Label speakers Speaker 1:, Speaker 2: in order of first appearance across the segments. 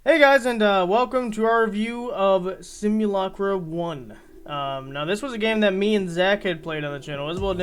Speaker 1: Hey guys, and welcome to our review of Simulacra 1. Now this was a game that me and Zach had played on the channel. Isabel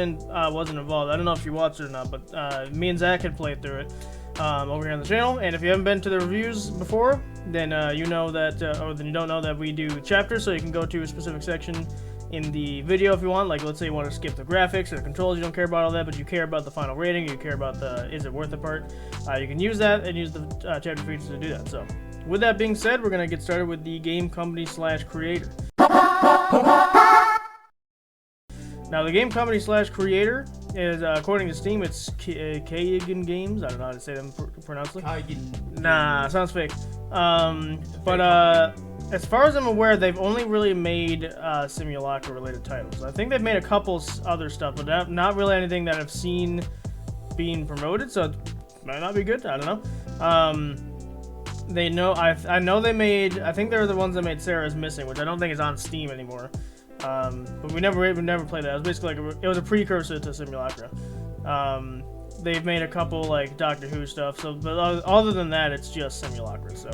Speaker 1: wasn't involved. I don't know if you watched it or not, but me and Zach had played through it over here on the channel. And if you haven't been to the reviews before, then you know that, or then you don't know that we do chapters, so you can go to a specific section in the video if you want. Like, let's say you want to skip the graphics or the controls, you don't care about all that, but you care about the final rating, you care about the is it worth it part. You can use that and use the chapter features to do that. So with that being said, we're going to get started with the game company / creator. Now, the game company / creator is, according to Steam, it's Kagan Games. I don't know how to say them pronounce it. Nah, sounds fake. As far as I'm aware, they've only really made Simulacra-related titles. I think they've made a couple other stuff, but not really anything that I've seen being promoted, so it might not be good. I don't know. I know they made. I think they're the ones that made Sarah's Missing, which I don't think is on Steam anymore. But we never played that. It was basically like it was a precursor to Simulacra. They've made a couple like Doctor Who stuff. So, but other than that, it's just Simulacra. So,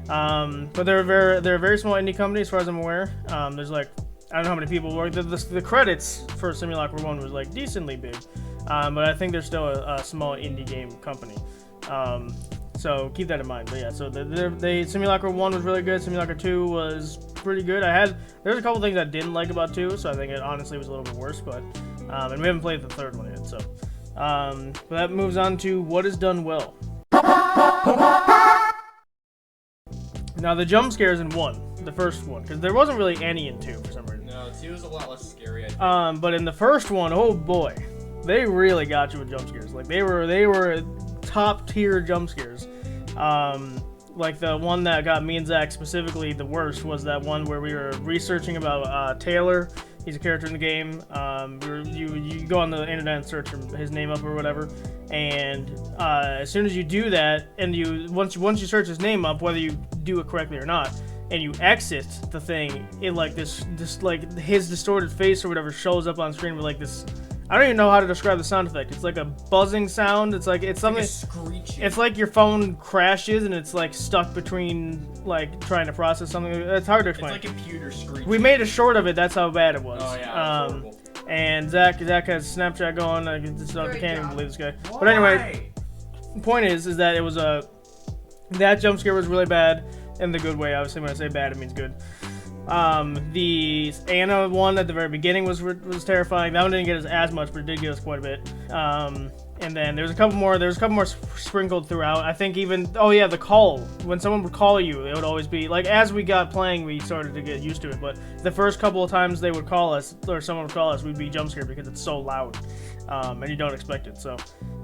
Speaker 1: but they're a very small indie company as far as I'm aware. There's like I don't know how many people work. The credits for Simulacra 1 was like decently big, but I think they're still a small indie game company. So keep that in mind. But yeah, so the Simulacra 1 was really good. Simulacra 2 was pretty good. There's a couple things I didn't like about 2, so I think it honestly was a little bit worse. But and we haven't played the third one yet. So but that moves on to what is done well. Now the jump scares in 1, the first one, because there wasn't really any in 2 for some reason.
Speaker 2: No, 2 was a lot less scary, I think.
Speaker 1: But in the first one, oh boy, they really got you with jump scares. Like they were top tier jump scares. Like the one that got me and Zach specifically the worst was that one where we were researching about Taylor. He's a character in the game. You go on the internet and search his name up or whatever, and as soon as you do that, and once you search his name up, whether you do it correctly or not, and you exit the thing, it like this like his distorted face or whatever shows up on screen with like this. I don't even know how to describe the sound effect. It's like a buzzing sound. It's something.
Speaker 2: Like a screeching.
Speaker 1: It's like your phone crashes and it's like stuck between like trying to process something. It's hard to explain.
Speaker 2: It's like computer screeching.
Speaker 1: We made a short of it. That's how bad it was.
Speaker 2: Oh yeah, it's horrible.
Speaker 1: And Zach has Snapchat going. I can't even believe this guy. Why? But anyway, the point is that it was that jump scare was really bad in the good way. Obviously, when I say bad, it means good. The Anna one at the very beginning was terrifying. That one didn't get us as much, but it did get us quite a bit. And then there's a couple more sprinkled throughout. I think even the call, when someone would call you, it would always be like, as we got playing, we started to get used to it, but the first couple of times they would call us or someone would call us, we'd be jump scared because it's so loud, and you don't expect it. So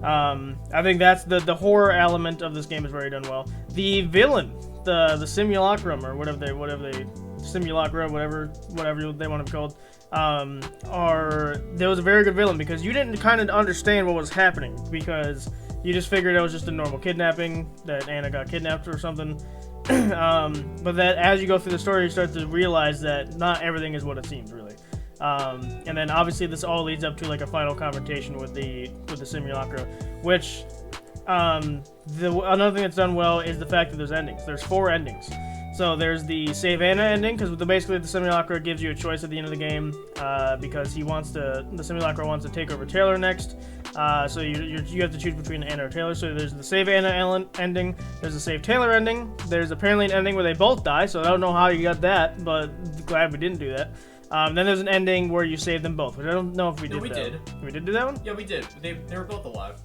Speaker 1: I think that's the horror element of this game is very done well. The villain, the simulacrum or whatever they Simulacra, whatever they want to be called, there was a very good villain because you didn't kind of understand what was happening because you just figured it was just a normal kidnapping, that Anna got kidnapped or something. But that as you go through the story, you start to realize that not everything is what it seems really. And then obviously this all leads up to like a final confrontation with the Simulacra, which another thing that's done well is the fact that there's endings. There's 4 endings. So there's the Save Anna ending, because basically the Simulacra gives you a choice at the end of the game, because the Simulacra wants to take over Taylor next. So you have to choose between Anna or Taylor. So there's the Save Anna ending, there's the Save Taylor ending, there's apparently an ending where they both die, so I don't know how you got that, but glad we didn't do that. Then there's an ending where you save them both, which I don't know if we did.
Speaker 2: We did.
Speaker 1: We did do that one?
Speaker 2: Yeah, we did. They were both alive.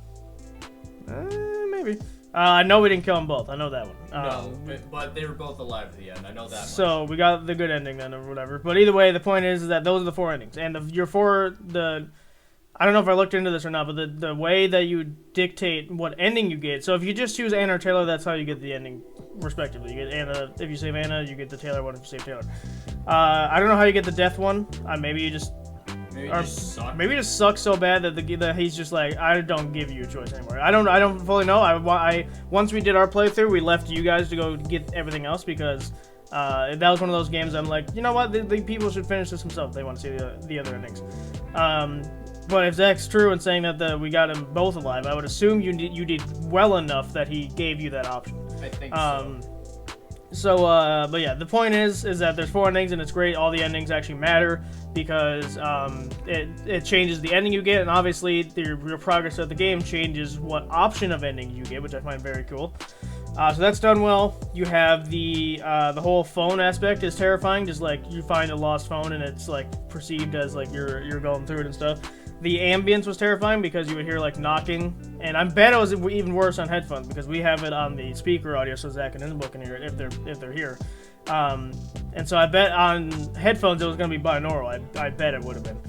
Speaker 1: Maybe. I know we didn't kill them both. I know that one.
Speaker 2: No, but they were both alive at the end. I know that.
Speaker 1: So we got the good ending then, or whatever. But either way, the point is that those are the 4 endings, and I don't know if I looked into this or not, but the way that you dictate what ending you get. So if you just choose Anna or Taylor, that's how you get the ending, respectively. You get Anna if you save Anna, you get the Taylor one if you save Taylor. I don't know how you get the death one. Maybe you just. Maybe it just sucks so bad that he's just like, I don't give you a choice anymore. I don't fully know. Once we did our playthrough, we left you guys to go get everything else because that was one of those games I'm like, you know what, the people should finish this themselves. They want to see the other endings. But if Zach's true in saying that we got them both alive, I would assume you did well enough that he gave you that option.
Speaker 2: I think so.
Speaker 1: But yeah, the point is that there's 4 endings and it's great. All the endings actually matter because it changes the ending you get, and obviously your progress of the game changes what option of ending you get, which I find very cool. So that's done well. You have the whole phone aspect is terrifying. Just like you find a lost phone and it's like perceived as like you're going through it and stuff. The ambience was terrifying because you would hear like knocking, and I bet it was even worse on headphones because we have it on the speaker audio, so Zach and Innsbruck can hear it if they're here. And so I bet on headphones it was going to be binaural. I bet it would have been.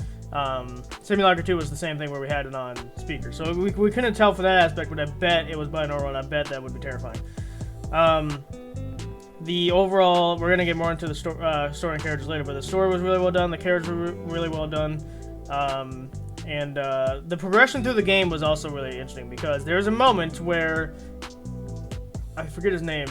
Speaker 1: Simulacra 2 was the same thing where we had it on speaker, so we couldn't tell for that aspect, but I bet it was binaural, and I bet that would be terrifying. The overall, we're gonna get more into the story and characters later, but the story was really well done. The characters were really well done. And the progression through the game was also really interesting because there's a moment where I forget his name.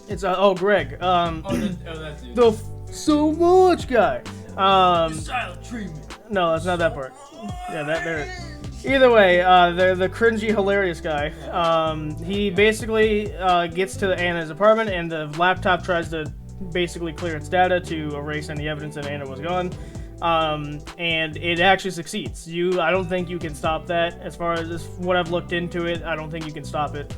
Speaker 1: It's Greg.
Speaker 2: That's you.
Speaker 1: The so much guy.
Speaker 2: Silent treatment.
Speaker 1: No, that's not that part. Yeah, that there. Either way, the cringy, hilarious guy. He basically gets to Anna's apartment, and the laptop tries to basically clear its data to erase any evidence that Anna was gone. And it actually succeeds. I don't think you can stop that. As far as what I've looked into it, I don't think you can stop it.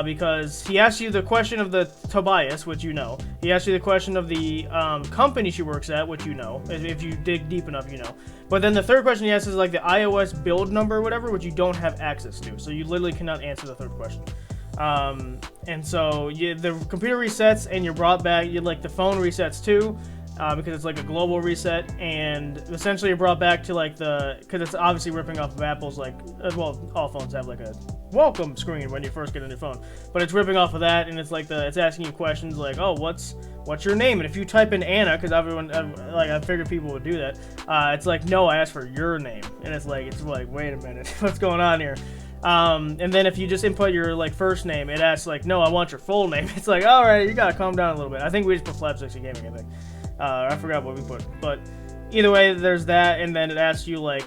Speaker 1: Because he asks you the question of the Tobias, which you know. He asks you the question of the company she works at, which you know. If you dig deep enough, you know. But then the third question he asks is like the iOS build number or whatever, which you don't have access to. So you literally cannot answer the third question. And so the computer resets and you're brought back. Like the phone resets too. Because it's like a global reset, and essentially you're brought back to like because it's obviously ripping off of Apple's like, well, all phones have like a welcome screen when you first get a new phone, but it's ripping off of that, and it's like it's asking you questions like, oh, what's your name? And if you type in Anna, because everyone, like I figured people would do that, it's like, no, I asked for your name, and it's like, wait a minute, what's going on here? And then if you just input your like first name, it asks like, no, I want your full name. It's like, all right, you gotta calm down a little bit. I think we just put Flap 60 Gaming, I think. I forgot what we put, but either way, there's that, and then it asks you like,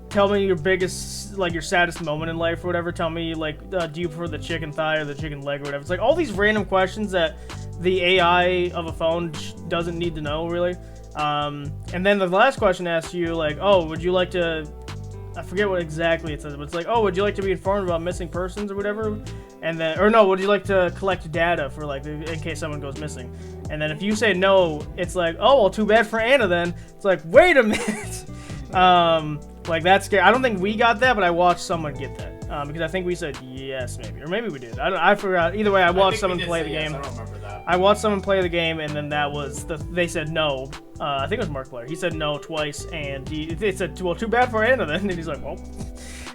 Speaker 1: tell me your biggest, like your saddest moment in life or whatever. Tell me like, do you prefer the chicken thigh or the chicken leg or whatever. It's like all these random questions that the AI of a phone doesn't need to know really. And then the last question asks you like, oh, would you like to, I forget what exactly it says, but it's like, oh, would you like to be informed about missing persons or whatever? And then, or no, would you like to collect data for like, in case someone goes missing? And then if you say no, it's like, oh, well, too bad for Anna then. It's like, wait a minute. Like that's scary. I don't think we got that, but I watched someone get that. Because I think we said yes, maybe, or maybe we did. I forgot. Either way, I watched someone play the game.
Speaker 2: Yes, I don't remember that.
Speaker 1: I watched someone play the game, and then that was they said no. I think it was Markiplier. He said no twice, and they said, well, too bad for Anna then. And he's like, well.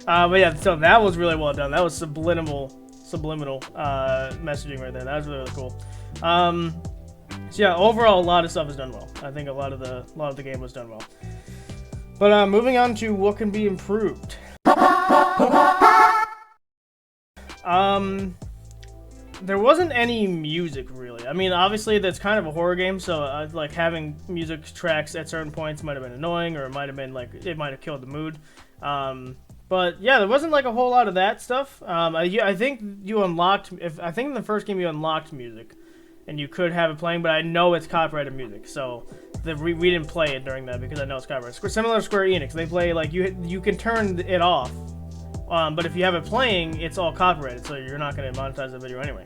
Speaker 1: But yeah, so that was really well done. That was subliminal messaging right there. That was really cool. So yeah, overall, a lot of stuff is done well. I think a lot of the game was done well. But moving on to what can be improved. There wasn't any music really. I mean, obviously that's kind of a horror game, so like having music tracks at certain points might have been annoying, or it might have been like it might have killed the mood. But yeah, there wasn't like a whole lot of that stuff. I think you unlocked. I think in the first game you unlocked music, and you could have it playing, but I know it's copyrighted music, so we didn't play it during that because I know it's copyrighted. Similar to Square Enix, they play like you can turn it off. But if you have it playing, it's all copyrighted, so you're not going to monetize the video anyway.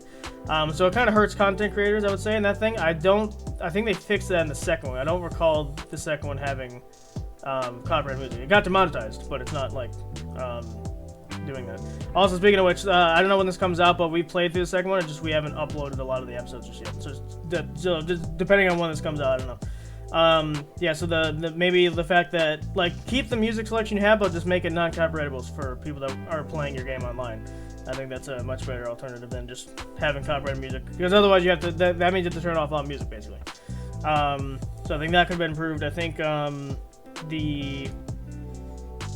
Speaker 1: So it kind of hurts content creators, I would say, in that thing. I think they fixed that in the second one. I don't recall the second one having copyrighted music. It got demonetized, but it's not like doing that. Also, speaking of which, I don't know when this comes out, but we played through the second one. It's just we haven't uploaded a lot of the episodes just yet. So just depending on when this comes out, I don't know. Yeah, so the maybe the fact that like keep the music selection you have, but just make it non-copyrightable for people that are playing your game online. I think that's a much better alternative than just having copyrighted music, because otherwise you have to that means you have to turn off all music basically. So I think that could have been improved. I think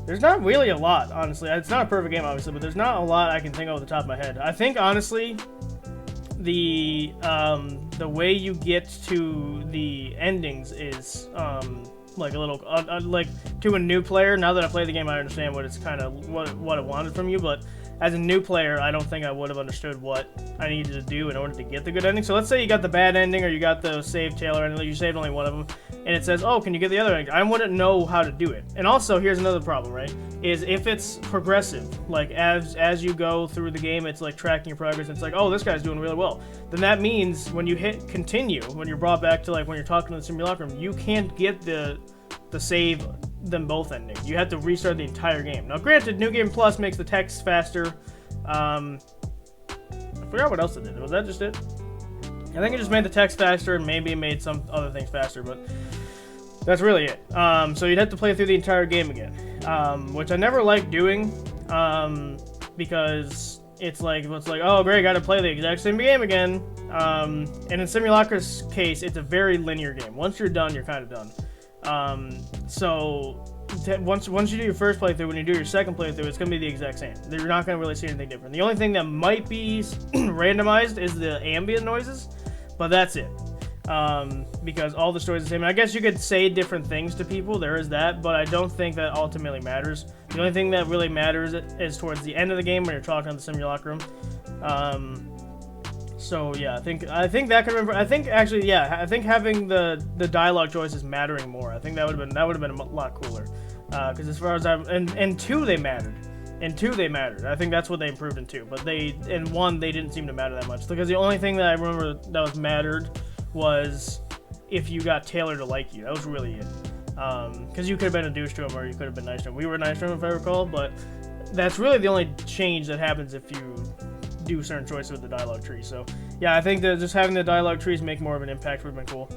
Speaker 1: there's not really a lot, honestly. It's not a perfect game obviously, but there's not a lot I can think of off the top of my head. I think honestly the way you get to the endings is like a little like to a new player. Now that I played the game, I understand what it's kind of what it wanted from you, but as a new player, I don't think I would have understood what I needed to do in order to get the good ending. So let's say you got the bad ending, or you got the save Taylor ending, you saved only one of them, and it says, oh, can you get the other ending? I wouldn't know how to do it. And also, here's another problem, right? Is if it's progressive, like as you go through the game, it's like tracking your progress. It's like, oh, this guy's doing really well. Then that means when you hit continue, when you're brought back to like when you're talking to the simulacrum, you can't get the save them both ending. You have to restart the entire game. Now, granted, New Game Plus makes the text faster. I forgot what else it did. Was that just it? I think it just made the text faster, and maybe it made some other things faster, but that's really it. So you'd have to play through the entire game again, which I never liked doing, because it's like, oh great, gotta play the exact same game again. And in Simulacra's case, it's a very linear game. Once you're done, you're kind of done. So once you do your first playthrough, when you do your second playthrough, it's going to be the exact same. You're not going to really see anything different. The only thing that might be randomized is the ambient noises, but that's it. Because all the stories are the same. I guess you could say different things to people, there is that, but I don't think that ultimately matters. The only thing that really matters is towards the end of the game when you're talking to the simulacrum. So yeah, I think that could remember. I think actually, yeah, I think having the dialogue choices mattering more. I think that would have been a lot cooler. Because as far as in 2 they mattered. In 2 they mattered. I think that's what they improved in 2. But in 1 they didn't seem to matter that much. Because the only thing that I remember that was mattered was if you got Taylor to like you. That was really it. Because you could have been a douche to him, or you could have been nice to him. We were nice to him, if I recall. But that's really the only change that happens if you do certain choices with the dialogue tree. So yeah, I think that just having the dialogue trees make more of an impact would have been cool.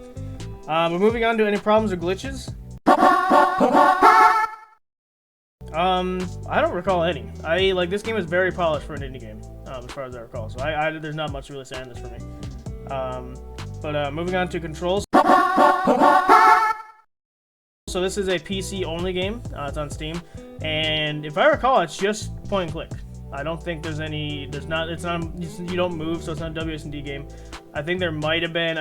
Speaker 1: We're moving on to any problems or glitches. I don't recall any. This game is very polished for an indie game, as far as I recall. So there's not much to really say on this for me. But moving on to controls. So this is a PC only game. It's on Steam, and if I recall, it's just point and click. I don't think you don't move, so it's not a WSD game. I think there might have been,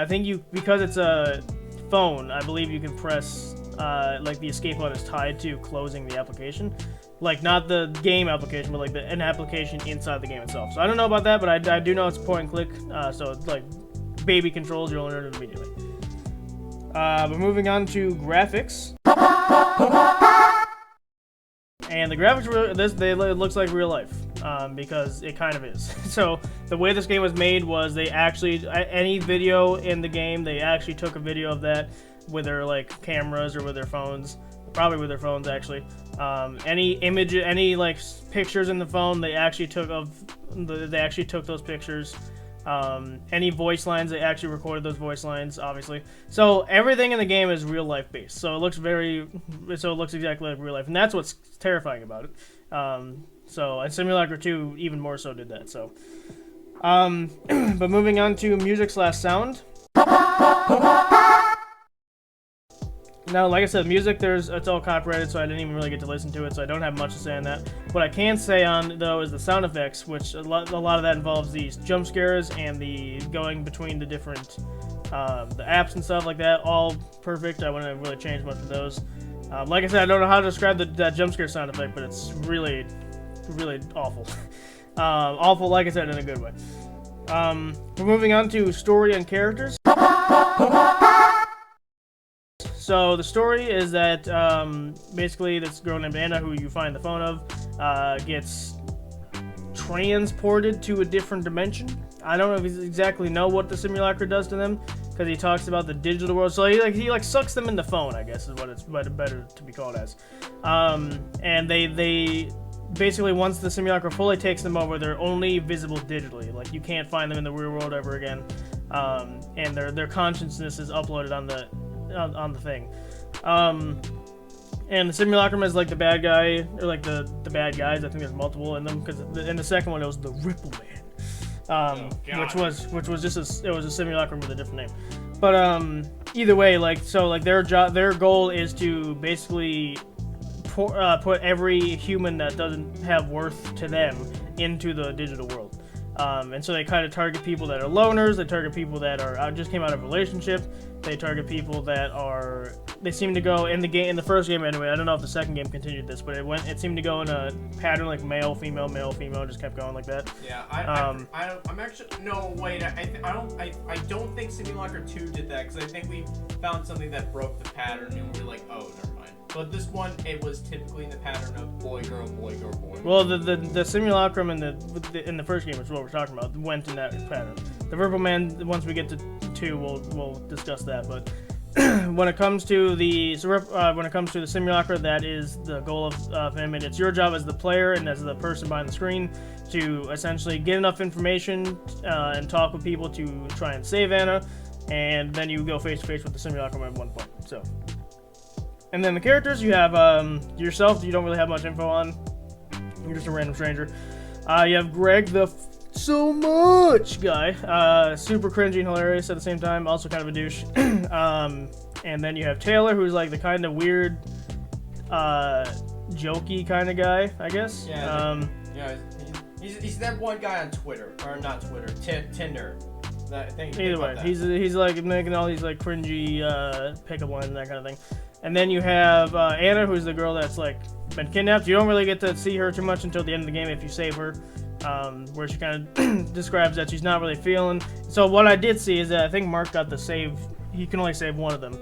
Speaker 1: because it's a phone, I believe you can press, the escape button is tied to closing the application. Like, not the game application, but an application inside the game itself. So I don't know about that, but I do know it's point and click, so it's like baby controls, you'll learn it immediately. But moving on to graphics. And the graphics, it looks like real life, because it kind of is. So the way this game was made was they actually, any video in the game, they actually took a video of that with their cameras or with their phones, probably with their phones actually. Any image, any pictures in the phone, they actually took those pictures. Any voice lines, they actually recorded those voice lines, obviously. So everything in the game is real life based. So it looks exactly like real life, and that's what's terrifying about it. So and Simulacra 2 even more so did that. So, but moving on to music/sound. Now, like I said, music, it's all copyrighted, so I didn't even really get to listen to it, so I don't have much to say on that. What I can say on, though, is the sound effects, which a lot of that involves these jump scares and the going between the different the apps and stuff like that, all perfect. I wouldn't really change much of those. Like I said, I don't know how to describe that jump scare sound effect, but it's really, really awful. Awful, like I said, in a good way. We're moving on to story and characters. So the story is that basically this girl named Anna, who you find the phone of, gets transported to a different dimension. I don't know if you exactly know what the simulacra does to them, because he talks about the digital world. So he sucks them in the phone, I guess is what it's better to be called as. And they basically, once the simulacra fully takes them over, they're only visible digitally. Like, you can't find them in the real world ever again. And their consciousness is uploaded on the thing. And the simulacrum is like the bad guy, or like the bad guys. I think there's multiple in them, because in the second one it was the Ripple Man, which was just a simulacrum with a different name. But either way, their goal is to basically put every human that doesn't have worth to them into the digital world. And so they kind of target people that are loners. They target people that just came out of a relationship. They target people that are they seem to go in the first game anyway. I don't know if the second game continued this, but it seemed to go in a pattern like male, female, just kept going like that.
Speaker 3: Yeah, I'm actually no wait. I don't think Simulacra 2 did that because I think we found something that broke the pattern and we were like, oh, never mind. But this one, it was typically in the pattern of boy, girl, boy, girl, boy.
Speaker 1: Well, the simulacrum in the first game, which is what we're talking about, went in that pattern. The Verbal Man, once we get to 2, we'll discuss that. But when it comes to the simulacra, that is the goal of him, and it's your job as the player and as the person behind the screen to essentially get enough information and talk with people to try and save Anna, and then you go face to face with the simulacrum at one point. So. And then the characters, you have yourself, you don't really have much info on. You're just a random stranger. You have Greg, the so much guy. Super cringy and hilarious at the same time, also kind of a douche. And then you have Taylor, who's like the kind of weird, jokey kind of guy, I guess.
Speaker 3: Yeah, he's that one guy on Twitter, or not Twitter, Tinder.
Speaker 1: Either way, he's like making all these like cringy pickup lines and that kind of thing. And then you have Anna, who's the girl that's like been kidnapped. You don't really get to see her too much until the end of the game if you save her, where she kind of describes that she's not really feeling. So what I did see is that I think Mark got the save. He can only save one of them.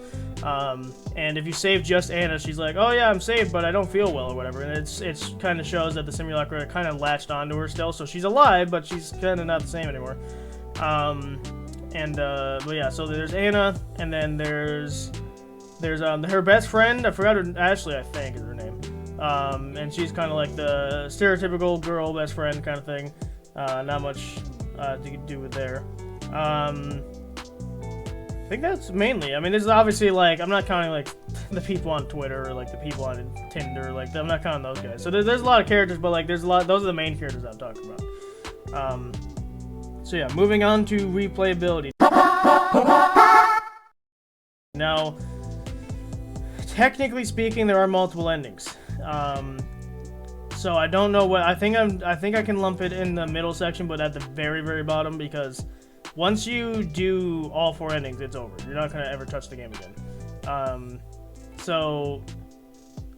Speaker 1: And if you save just Anna, she's like, oh yeah, I'm saved, but I don't feel well or whatever. And it's kind of shows that the simulacra kind of latched onto her still. So she's alive, but she's kind of not the same anymore. But yeah, so there's Anna, and then there's her best friend. I forgot her, Ashley, I think is her name. And she's kind of like the stereotypical girl best friend kind of thing. Not much to do with there. I think that's mainly. I mean, this is obviously like, I'm not counting like the people on Twitter or like the people on Tinder. Like, I'm not counting those guys. So there's a lot of characters, but like there's a lot. Those are the main characters I'm talking about. So yeah, moving on to replayability. Now, technically speaking, there are multiple endings. So I don't know what I think I can lump it in the middle section, but at the very, very bottom, because once you do all 4 endings, it's over. You're not gonna ever touch the game again. So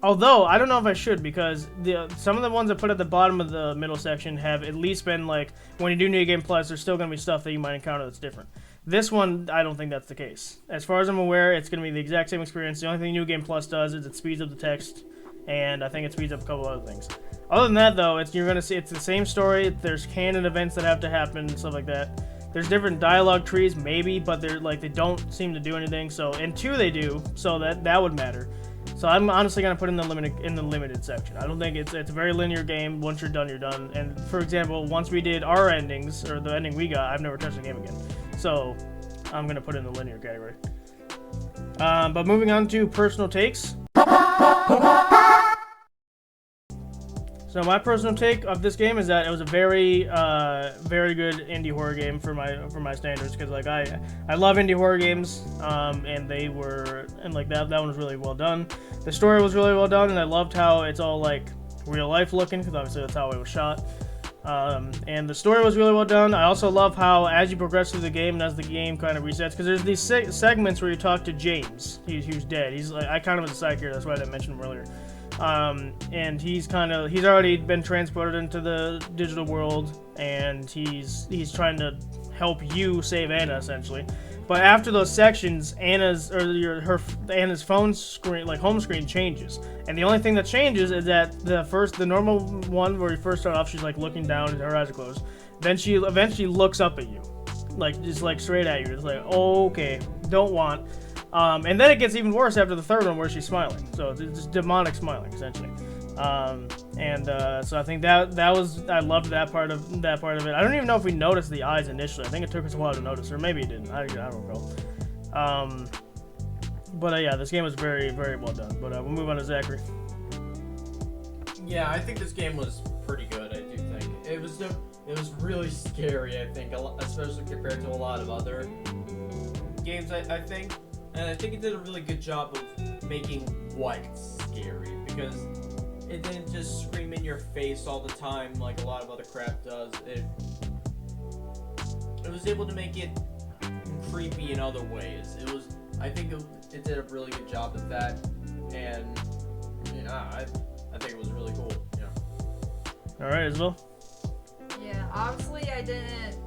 Speaker 1: although I don't know if I should, because some of the ones I put at the bottom of the middle section have at least been like, when you do New Game Plus, there's still gonna be stuff that you might encounter that's different. This one, I don't think that's the case. As far as I'm aware, it's going to be the exact same experience. The only thing New Game Plus does is it speeds up the text, and I think it speeds up a couple other things. Other than that, though, you're going to see it's the same story. There's canon events that have to happen and stuff like that. There's different dialogue trees, maybe, but they don't seem to do anything. So in 2 they do, so that would matter. So I'm honestly going to put in the limited section. I don't think it's a very linear game. Once you're done, you're done. And for example, once we did our endings, or the ending we got, I've never touched the game again. So I'm going to put it in the linear category. But moving on to personal takes. So my personal take of this game is that it was a very, very good indie horror game for my standards, because like I love indie horror games, and that one was really well done. The story was really well done, and I loved how it's all like real life looking, because obviously that's how it was shot. And the story was really well done. I also love how as you progress through the game and as the game kind of resets, because there's these segments where you talk to James. He's dead. He's like, I kind of was a side character, that's why I didn't mention him earlier. And he's already been transported into the digital world, and he's trying to help you save Anna essentially. But after those sections, Anna's phone screen, like home screen, changes, and the only thing that changes is that the normal one where you first start off, she's like looking down and her eyes are closed. Then she eventually looks up at you, like just like straight at you. It's like, oh, okay, don't want. And then it gets even worse after the third one where she's smiling. So it's just demonic smiling essentially. So I think that was, I loved that part of it. I don't even know if we noticed the eyes initially. I think it took us a while to notice, or maybe it didn't. I don't know. But yeah, this game was very, very well done. But we'll move on to Zachary.
Speaker 3: Yeah, I think this game was pretty good. I do think it was really scary. I think, especially compared to a lot of other games. I think. And I think it did a really good job of making what scary, because it didn't just scream in your face all the time like a lot of other crap does. It was able to make it creepy in other ways. I think it did a really good job of that, and I think it was really cool.
Speaker 1: All right, Isabel.
Speaker 4: Yeah, obviously I didn't,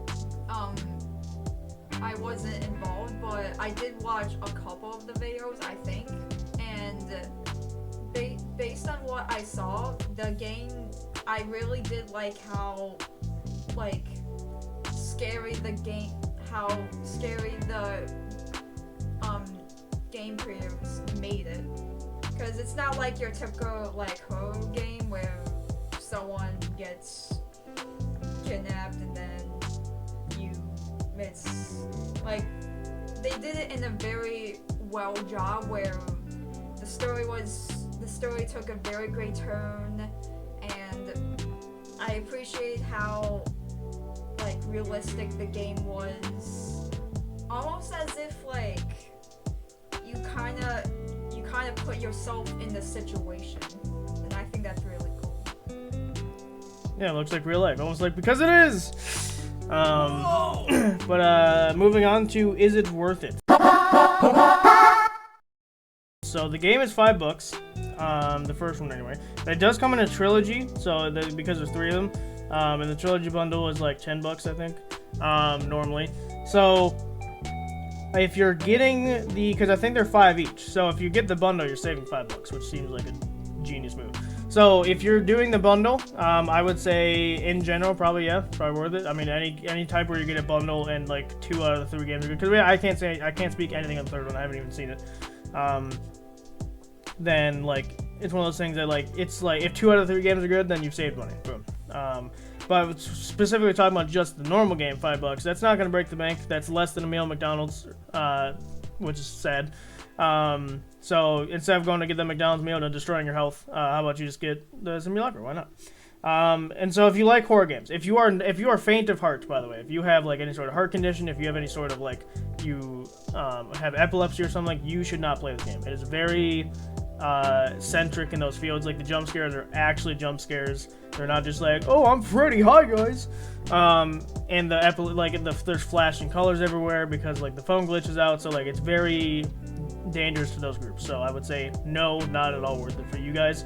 Speaker 4: I wasn't involved, but I did watch a couple of the videos, I think, and based on what I saw, the game, I really did like how, like, scary the game creators made it, because it's not like your typical, like, horror game where someone gets kidnapped and then it's like they did it in a very well job where the story took a very great turn, and I appreciate how like realistic the game was, almost as if like you kind of put yourself in the situation, and I think that's really cool.
Speaker 1: Yeah, it looks like real life, almost like because it is. But moving on to is it worth it? So the game is $5, the first one anyway. It does come in a trilogy, so because there's 3 of them, and the trilogy bundle is like $10, I think, normally. So if you're getting because I think they're 5 each, so if you get the bundle, you're saving $5, which seems like a genius move. So if you're doing the bundle, I would say in general, probably worth it. I mean, any type where you get a bundle and like 2 out of the 3 games are good. Because I can't speak anything on the third one. I haven't even seen it. Then like it's one of those things that like it's like if 2 out of the 3 games are good, then you've saved money. Boom. But specifically talking about just the normal game, $5. That's not going to break the bank. That's less than a meal at McDonald's, which is sad. So instead of going to get the McDonald's meal and destroying your health, how about you just get the Simulacra? Why not? And so if you like horror games, if you are faint of heart, by the way, if you have like any sort of heart condition, if you have any sort of like you have epilepsy or something, like you should not play this game. It is very centric in those fields. Like the jump scares are actually jump scares. They're not just like, oh, I'm Freddy, hi guys. And there's flashing colors everywhere because like the phone glitches out. So like it's very dangerous to those groups. So I would say no, not at all worth it for you guys.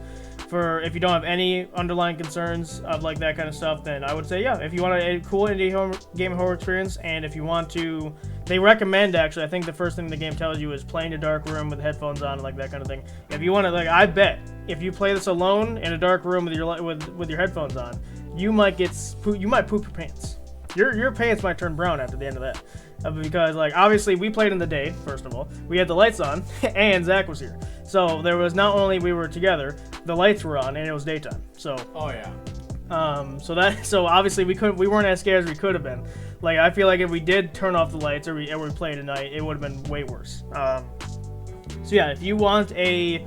Speaker 1: For if you don't have any underlying concerns of like that kind of stuff, then I would say yeah. If you want a cool indie game horror experience, and if you want to, they recommend actually. I think the first thing the game tells you is playing a dark room with headphones on, and like that kind of thing. If you want to, like, I bet if you play this alone in a dark room with your headphones on, you might poop your pants. Your pants might turn brown after the end of that. Because like obviously we played in the day. First of all, we had the lights on, and Zach was here, so there was not only we were together, the lights were on, and it was daytime. So
Speaker 3: oh yeah.
Speaker 1: So obviously we weren't as scared as we could have been. Like I feel like if we did turn off the lights or we played at night, it would have been way worse. So yeah, if you want a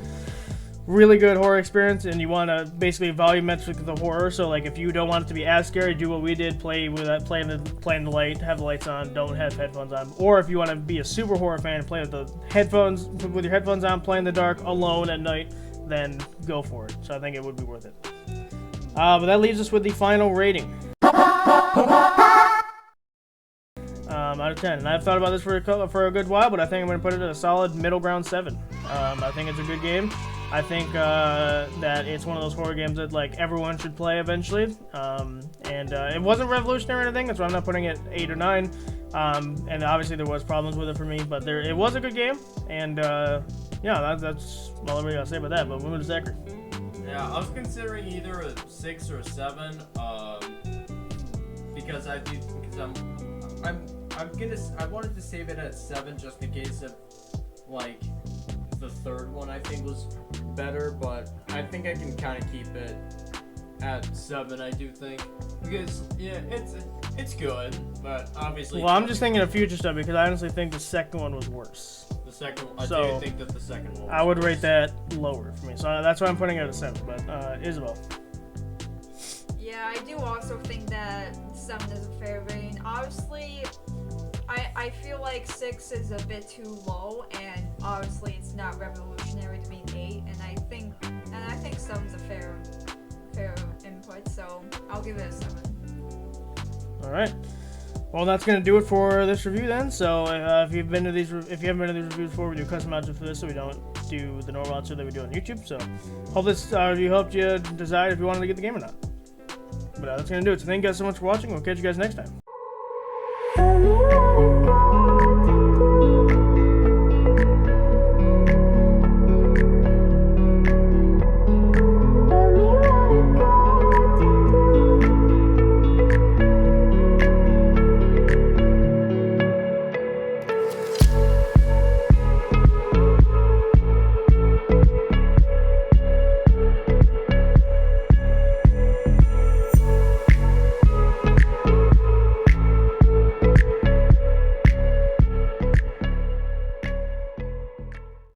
Speaker 1: really good horror experience and you want to basically volumetric the horror, so like if you don't want it to be as scary, do what we did, play with that, playing the light, have the lights on, don't have headphones on. Or if you want to be a super horror fan and play with your headphones on, play in the dark alone at night, then go for it. So I think it would be worth it. But that leaves us with the final rating. Out of 10. And I've thought about this for a good while, but I think I'm going to put it at a solid middle ground 7. I think it's a good game. I think that it's one of those horror games that like everyone should play eventually. It wasn't revolutionary or anything, that's why I'm not putting it 8 or 9. And obviously there was problems with it for me, but it was a good game. And yeah, that's all I really got to say about that. But moving to Zachary.
Speaker 3: Yeah, I was considering either a 6 or a 7. Because I wanted to save it at 7 just in case of like the third one I think was better, but I think I can kind of keep it at 7. I do think because yeah, it's good, but obviously.
Speaker 1: Well, I'm just thinking of future stuff because I honestly think the second one was worse.
Speaker 3: The second, I do think that the second one.
Speaker 1: I would rate that lower for me, so that's why I'm putting it at a 7. But Isabel.
Speaker 4: Yeah, I do also think that 7 is a fair rating. Obviously, I feel like 6 is a bit too low, and obviously it's not revolutionary to be 8, and I think 7's a fair input, so I'll give it a 7.
Speaker 1: All right. Well, that's gonna do it for this review then. So if you've been to these, if you haven't been to these reviews before, we do custom outfits for this, so we don't do the normal outfit that we do on YouTube. So hope this review helped you decide if you wanted to get the game or not. But that's gonna do it. So thank you guys so much for watching. We'll catch you guys next time.